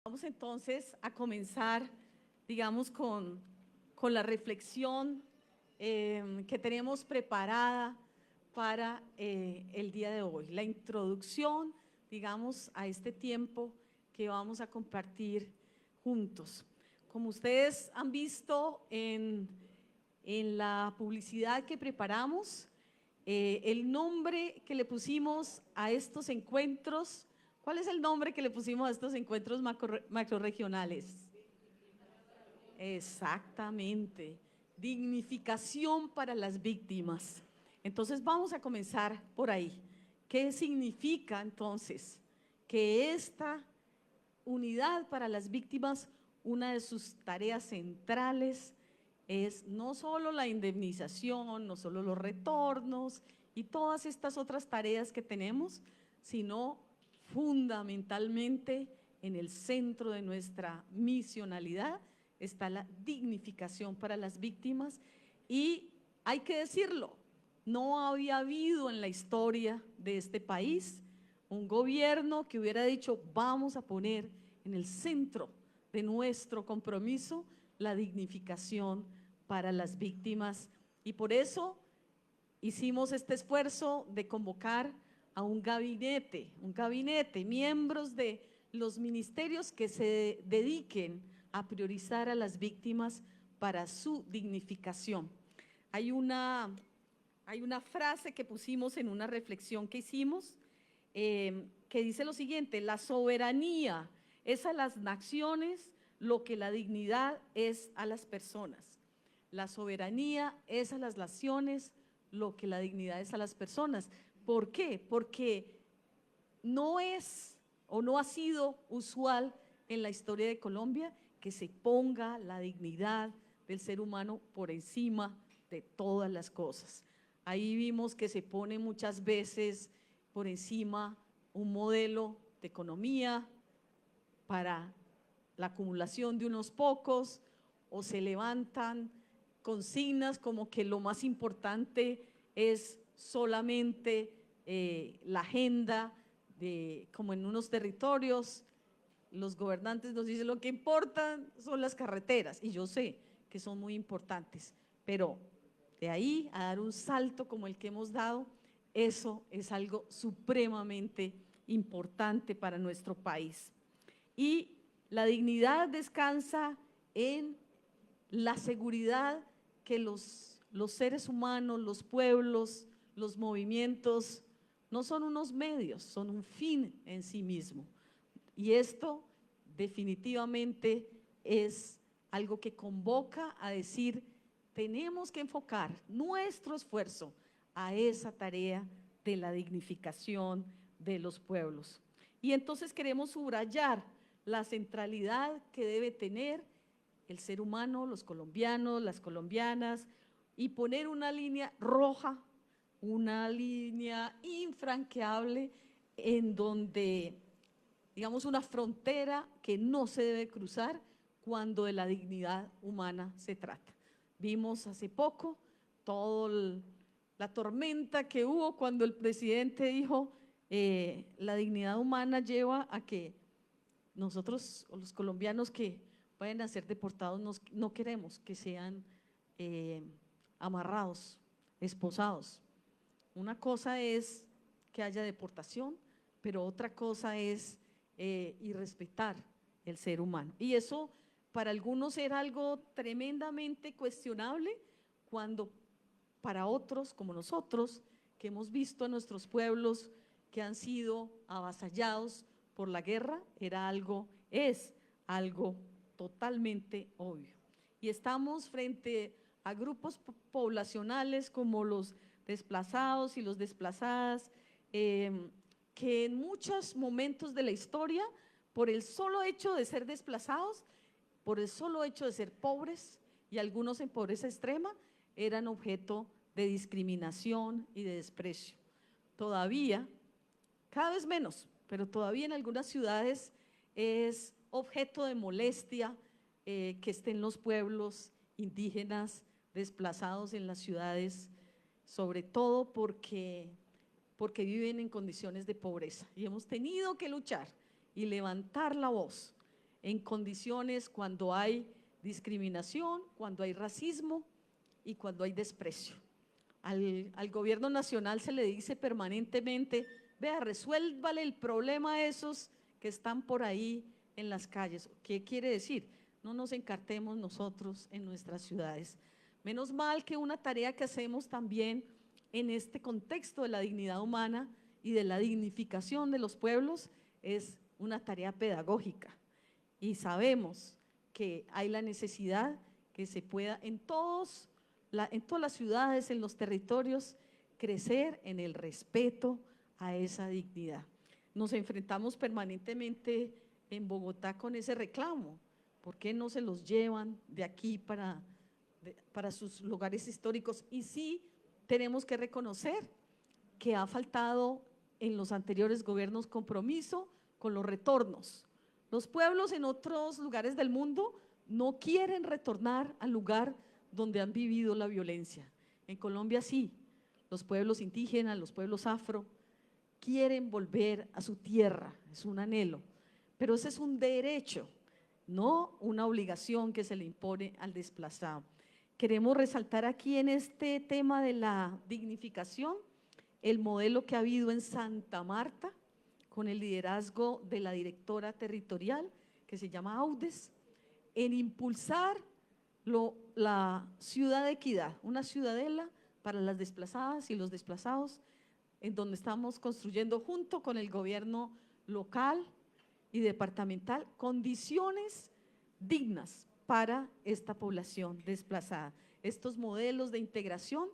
Vamos entonces a comenzar, digamos, con la reflexión que tenemos preparada para el día de hoy. La introducción, digamos, a este tiempo que vamos a compartir juntos. Como ustedes han visto en la publicidad que preparamos, el nombre que le pusimos a estos encuentros, ¿cuál es el nombre que le pusimos a estos encuentros macrorregionales? Exactamente, dignificación para las víctimas. Entonces vamos a comenzar por ahí. ¿Qué significa entonces que esta unidad para las víctimas, una de sus tareas centrales es no solo la indemnización, no solo los retornos y todas estas otras tareas que tenemos, sino fundamentalmente en el centro de nuestra misionalidad está la dignificación para las víctimas? Y hay que decirlo, no había habido en la historia de este país un gobierno que hubiera dicho vamos a poner en el centro de nuestro compromiso la dignificación para las víctimas, y por eso hicimos este esfuerzo de convocar a un gabinete, miembros de los ministerios que se dediquen a priorizar a las víctimas para su dignificación. Hay una frase que pusimos en una reflexión que hicimos, que dice lo siguiente: la soberanía es a las naciones lo que la dignidad es a las personas. La soberanía es a las naciones lo que la dignidad es a las personas. ¿Por qué? Porque no es o no ha sido usual en la historia de Colombia que se ponga la dignidad del ser humano por encima de todas las cosas. Ahí vimos que se pone muchas veces por encima un modelo de economía para la acumulación de unos pocos, o se levantan consignas como que lo más importante es solamente la agenda de, como en unos territorios, los gobernantes nos dicen lo que importan son las carreteras, y yo sé que son muy importantes, pero de ahí a dar un salto como el que hemos dado, eso es algo supremamente importante para nuestro país. Y la dignidad descansa en la seguridad que los seres humanos, los pueblos, los movimientos, no son unos medios, son un fin en sí mismo. Y esto definitivamente es algo que convoca a decir, tenemos que enfocar nuestro esfuerzo a esa tarea de la dignificación de los pueblos. Y entonces queremos subrayar la centralidad que debe tener el ser humano, los colombianos, las colombianas, y poner una línea roja, una línea infranqueable en donde, digamos, una frontera que no se debe cruzar cuando de la dignidad humana se trata. Vimos hace poco toda la tormenta que hubo cuando el presidente dijo la dignidad humana lleva a que nosotros, o los colombianos que vayan a ser deportados, no queremos que sean amarrados, esposados. Una cosa es que haya deportación, pero otra cosa es irrespetar el ser humano. Y eso para algunos era algo tremendamente cuestionable, cuando para otros, como nosotros, que hemos visto a nuestros pueblos que han sido avasallados por la guerra, es algo totalmente obvio. Y estamos frente a grupos poblacionales como los desplazados y los desplazadas, que en muchos momentos de la historia, por el solo hecho de ser desplazados, por el solo hecho de ser pobres, y algunos en pobreza extrema, eran objeto de discriminación y de desprecio. Todavía, cada vez menos, pero todavía en algunas ciudades es objeto de molestia que estén los pueblos indígenas desplazados en las ciudades, sobre todo porque viven en condiciones de pobreza, y hemos tenido que luchar y levantar la voz en condiciones cuando hay discriminación, cuando hay racismo y cuando hay desprecio. Al gobierno nacional se le dice permanentemente, vea, resuélvale el problema a esos que están por ahí en las calles. ¿Qué quiere decir? No nos encartemos nosotros en nuestras ciudades. Menos mal que una tarea que hacemos también en este contexto de la dignidad humana y de la dignificación de los pueblos es una tarea pedagógica. Y sabemos que hay la necesidad que se pueda en todas las ciudades, en los territorios, crecer en el respeto a esa dignidad. Nos enfrentamos permanentemente en Bogotá con ese reclamo. ¿Por qué no se los llevan de aquí para sus lugares históricos? Y sí tenemos que reconocer que ha faltado en los anteriores gobiernos compromiso con los retornos. Los pueblos en otros lugares del mundo no quieren retornar al lugar donde han vivido la violencia. En Colombia sí, los pueblos indígenas, los pueblos afro, quieren volver a su tierra, es un anhelo, pero ese es un derecho, no una obligación que se le impone al desplazado. Queremos resaltar aquí en este tema de la dignificación el modelo que ha habido en Santa Marta, con el liderazgo de la directora territorial, que se llama Audes, en impulsar la ciudad de equidad, una ciudadela para las desplazadas y los desplazados, en donde estamos construyendo junto con el gobierno local y departamental condiciones dignas para esta población desplazada. Estos modelos de integración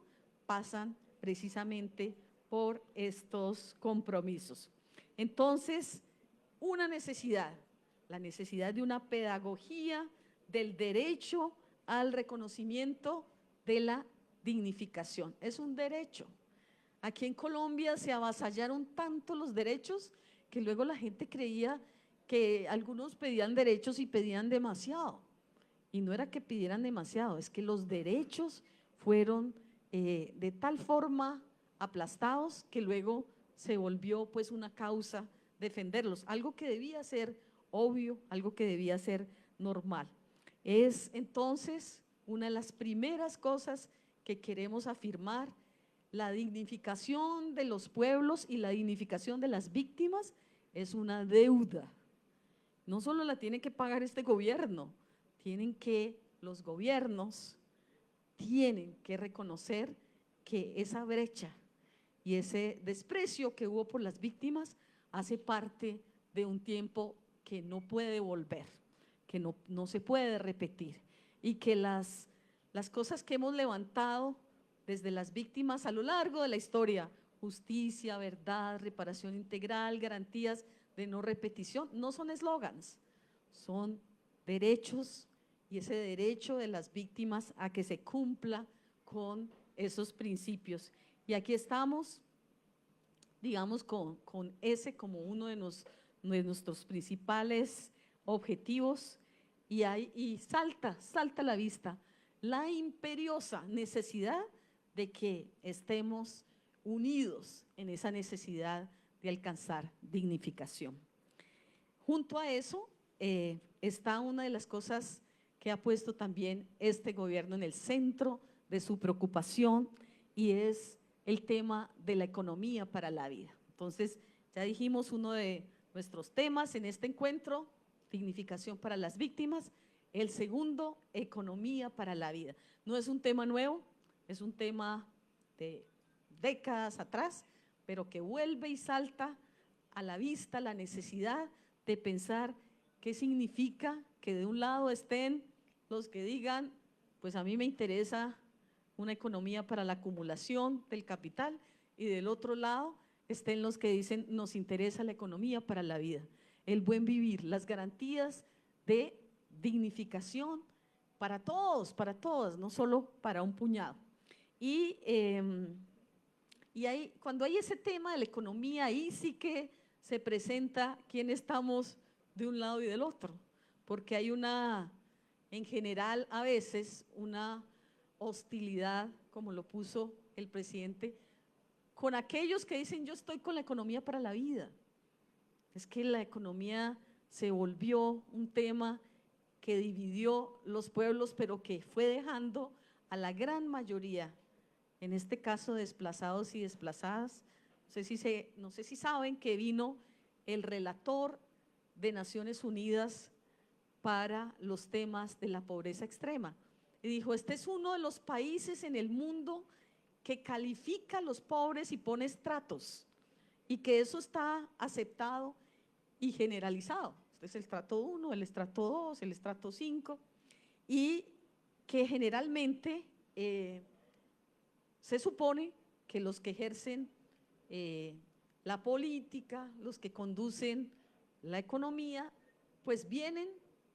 pasan precisamente por estos compromisos. Entonces, una necesidad, la necesidad de una pedagogía del derecho al reconocimiento de la dignificación. Es un derecho. Aquí en Colombia se avasallaron tanto los derechos que luego la gente creía que algunos pedían derechos y pedían demasiado. Y no era que pidieran demasiado, es que los derechos fueron de tal forma aplastados que luego se volvió pues una causa defenderlos, algo que debía ser obvio, algo que debía ser normal. Es entonces una de las primeras cosas que queremos afirmar, la dignificación de los pueblos y la dignificación de las víctimas es una deuda. No solo la tiene que pagar este gobierno, los gobiernos tienen que reconocer que esa brecha y ese desprecio que hubo por las víctimas hace parte de un tiempo que no puede volver, que no se puede repetir, y que las cosas que hemos levantado desde las víctimas a lo largo de la historia, justicia, verdad, reparación integral, garantías de no repetición, no son eslóganes, son derechos, y ese derecho de las víctimas a que se cumpla con esos principios. Y aquí estamos, digamos, con ese como uno de nuestros principales objetivos, y salta a la vista la imperiosa necesidad de que estemos unidos en esa necesidad de alcanzar dignificación. Junto a eso está una de las cosas que ha puesto también este gobierno en el centro de su preocupación, y es el tema de la economía para la vida. Entonces, ya dijimos uno de nuestros temas en este encuentro, dignificación para las víctimas. El segundo, economía para la vida. No es un tema nuevo, es un tema de décadas atrás, pero que vuelve y salta a la vista la necesidad de pensar qué significa que de un lado estén los que digan, pues a mí me interesa una economía para la acumulación del capital, y del otro lado estén los que dicen, nos interesa la economía para la vida, el buen vivir, las garantías de dignificación para todos, para todas, no solo para un puñado. Y cuando hay ese tema de la economía, ahí sí que se presenta quién estamos de un lado y del otro, porque hay en general a veces una hostilidad, como lo puso el presidente, con aquellos que dicen yo estoy con la economía para la vida. Es que la economía se volvió un tema que dividió los pueblos, pero que fue dejando a la gran mayoría, en este caso desplazados y desplazadas. No sé si saben que vino el relator de Naciones Unidas para los temas de la pobreza extrema y dijo, este es uno de los países en el mundo que califica a los pobres y pone estratos, y que eso está aceptado y generalizado. Este es el estrato 1, el estrato 2, el estrato 5, y que generalmente se supone que los que ejercen la política, los que conducen la economía, pues vienen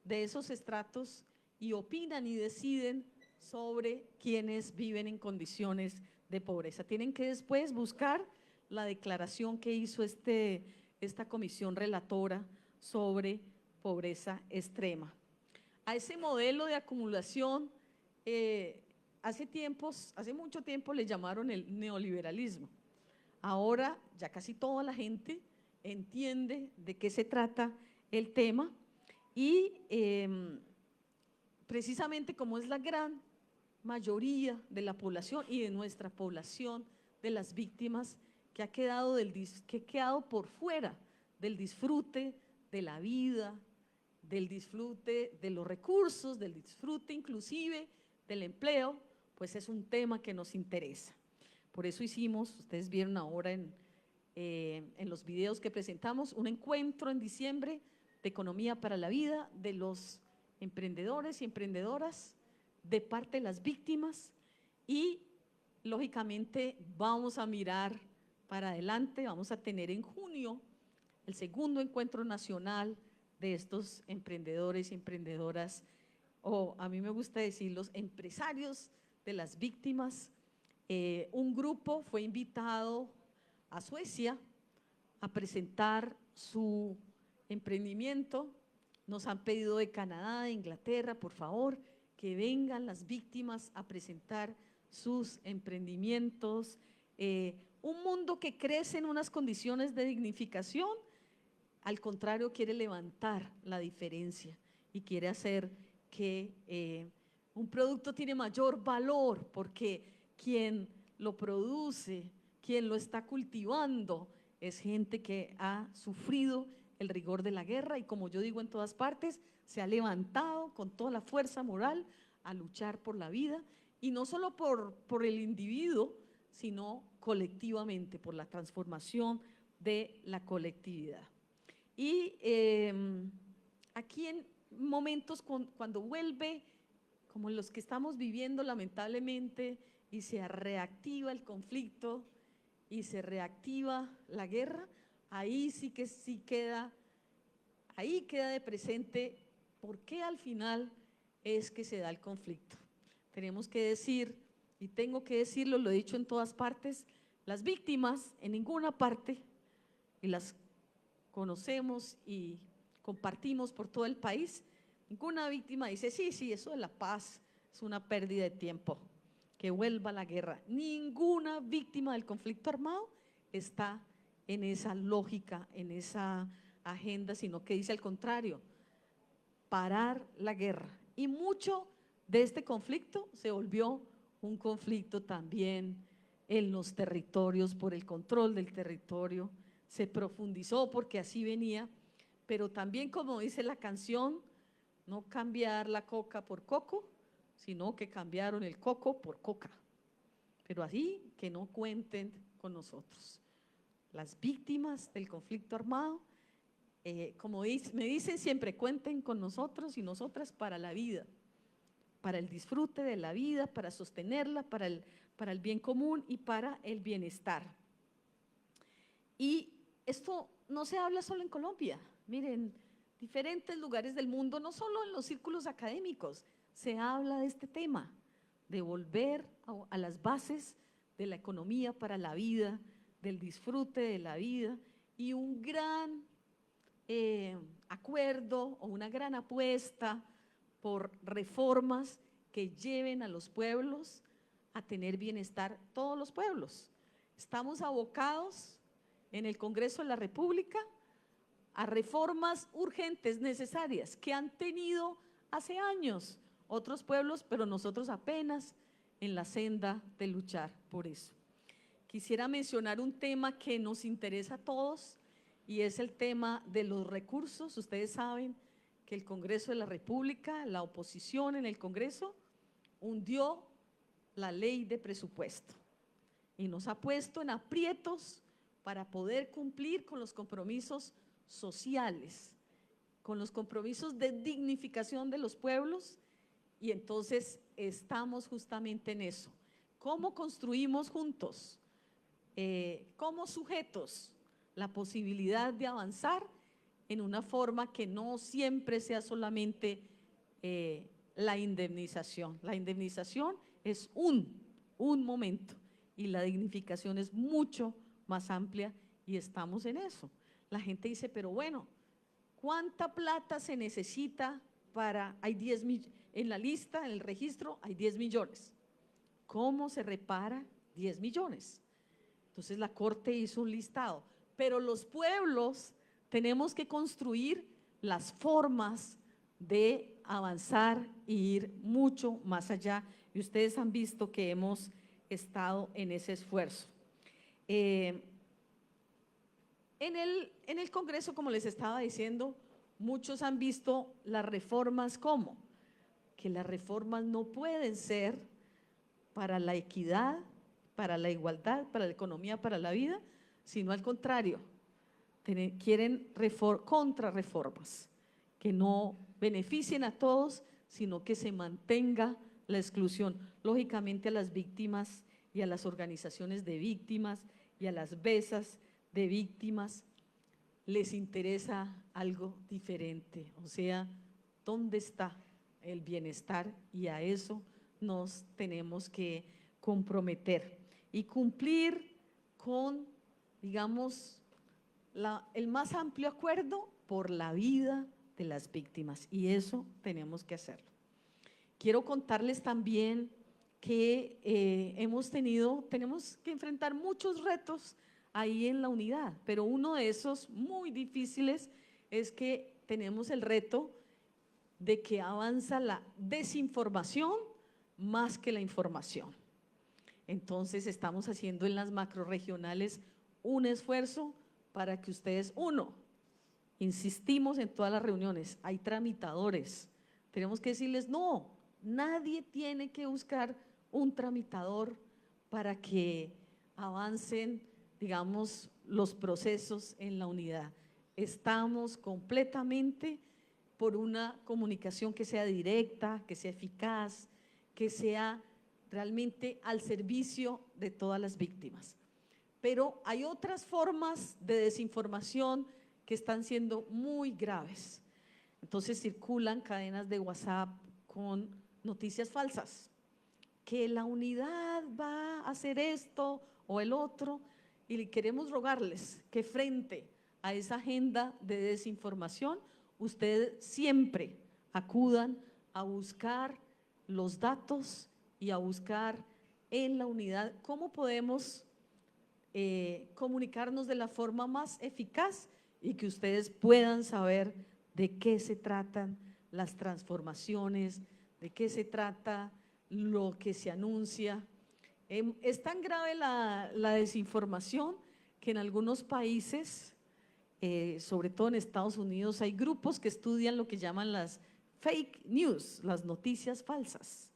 de esos estratos y opinan y deciden sobre quienes viven en condiciones de pobreza. Tienen que después buscar la declaración que hizo esta comisión relatora sobre pobreza extrema. A ese modelo de acumulación, hace mucho tiempo le llamaron el neoliberalismo. Ahora ya casi toda la gente entiende de qué se trata el tema y precisamente como es la gran mayoría de la población y de nuestra población, de las víctimas, que ha quedado por fuera del disfrute de la vida, del disfrute de los recursos, del disfrute inclusive del empleo, pues es un tema que nos interesa. Por eso hicimos, ustedes vieron ahora en los videos que presentamos, un encuentro en diciembre de economía para la vida de los emprendedores y emprendedoras de parte de las víctimas, y lógicamente vamos a mirar para adelante. Vamos a tener en junio el segundo encuentro nacional de estos emprendedores y emprendedoras, o a mí me gusta decir los empresarios de las víctimas. Un grupo fue invitado a Suecia a presentar su emprendimiento. Nos han pedido de Canadá, de Inglaterra, por favor, que vengan las víctimas a presentar sus emprendimientos. Un mundo que crece en unas condiciones de dignificación, al contrario, quiere levantar la diferencia y quiere hacer que un producto tiene mayor valor, porque quien lo produce, quien lo está cultivando, es gente que ha sufrido el rigor de la guerra y, como yo digo en todas partes, se ha levantado con toda la fuerza moral a luchar por la vida, y no solo por el individuo, sino colectivamente, por la transformación de la colectividad. Y aquí en momentos cuando vuelve, como los que estamos viviendo lamentablemente, y se reactiva el conflicto y se reactiva la guerra, ahí queda de presente por qué al final es que se da el conflicto. Tenemos que decir, y tengo que decirlo, lo he dicho en todas partes, las víctimas en ninguna parte, y las conocemos y compartimos por todo el país, ninguna víctima dice, sí, eso de la paz es una pérdida de tiempo, que vuelva la guerra. Ninguna víctima del conflicto armado está en esa lógica, en esa agenda, sino que dice al contrario, parar la guerra. Y mucho de este conflicto se volvió un conflicto también en los territorios, por el control del territorio, se profundizó porque así venía, pero también, como dice la canción, no cambiar la coca por coco, sino que cambiaron el coco por coca, pero así que no cuenten con nosotros. Las víctimas del conflicto armado, como me dicen siempre, cuenten con nosotros y nosotras para la vida, para el disfrute de la vida, para sostenerla, para el bien común y para el bienestar. Y esto no se habla solo en Colombia, miren, diferentes lugares del mundo, no solo en los círculos académicos, se habla de este tema, de volver a las bases de la economía para la vida, del disfrute de la vida, y un gran acuerdo o una gran apuesta por reformas que lleven a los pueblos a tener bienestar, todos los pueblos. Estamos abocados en el Congreso de la República a reformas urgentes, necesarias, que han tenido hace años otros pueblos, pero nosotros apenas en la senda de luchar por eso. Quisiera mencionar un tema que nos interesa a todos y es el tema de los recursos. Ustedes saben que el Congreso de la República, la oposición en el Congreso, hundió la ley de presupuesto y nos ha puesto en aprietos para poder cumplir con los compromisos sociales, con los compromisos de dignificación de los pueblos, y entonces estamos justamente en eso. ¿Cómo construimos juntos, como sujetos, la posibilidad de avanzar en una forma que no siempre sea solamente la indemnización? La indemnización es un momento y la dignificación es mucho más amplia y estamos en eso. La gente dice, pero bueno, ¿cuánta plata se necesita para, hay 10 millones, en la lista, en el registro hay 10 millones. ¿Cómo se repara 10 millones? Entonces la Corte hizo un listado, pero los pueblos tenemos que construir las formas de avanzar e ir mucho más allá, y ustedes han visto que hemos estado en ese esfuerzo. En el Congreso, como les estaba diciendo, muchos han visto las reformas como que las reformas no pueden ser para la equidad, para la igualdad, para la economía, para la vida, sino al contrario, quieren contrarreformas que no beneficien a todos, sino que se mantenga la exclusión. Lógicamente a las víctimas y a las organizaciones de víctimas y a las mesas de víctimas les interesa algo diferente, o sea, ¿dónde está el bienestar? Y a eso nos tenemos que comprometer y cumplir con, digamos, el más amplio acuerdo por la vida de las víctimas, y eso tenemos que hacerlo. Quiero contarles también que tenemos que enfrentar muchos retos ahí en la unidad, pero uno de esos muy difíciles es que tenemos el reto de que avanza la desinformación más que la información. Entonces estamos haciendo en las macrorregionales un esfuerzo para que ustedes, insistimos en todas las reuniones, hay tramitadores, tenemos que decirles no, nadie tiene que buscar un tramitador para que avancen, digamos, los procesos en la unidad. Estamos completamente por una comunicación que sea directa, que sea eficaz, que sea realmente al servicio de todas las víctimas. Pero hay otras formas de desinformación que están siendo muy graves. Entonces circulan cadenas de WhatsApp con noticias falsas, que la unidad va a hacer esto o el otro, y queremos rogarles que frente a esa agenda de desinformación, ustedes siempre acudan a buscar los datos y a buscar en la unidad cómo podemos comunicarnos de la forma más eficaz y que ustedes puedan saber de qué se tratan las transformaciones, de qué se trata lo que se anuncia. Es tan grave la desinformación que en algunos países, sobre todo en Estados Unidos, hay grupos que estudian lo que llaman las fake news, las noticias falsas.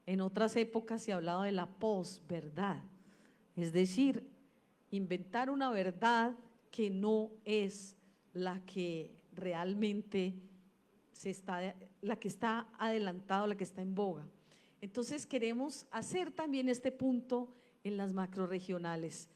En otras épocas se hablaba de la posverdad, es decir, inventar una verdad que no es la que realmente la que está adelantada, la que está en boga. Entonces queremos hacer también este punto en las macrorregionales.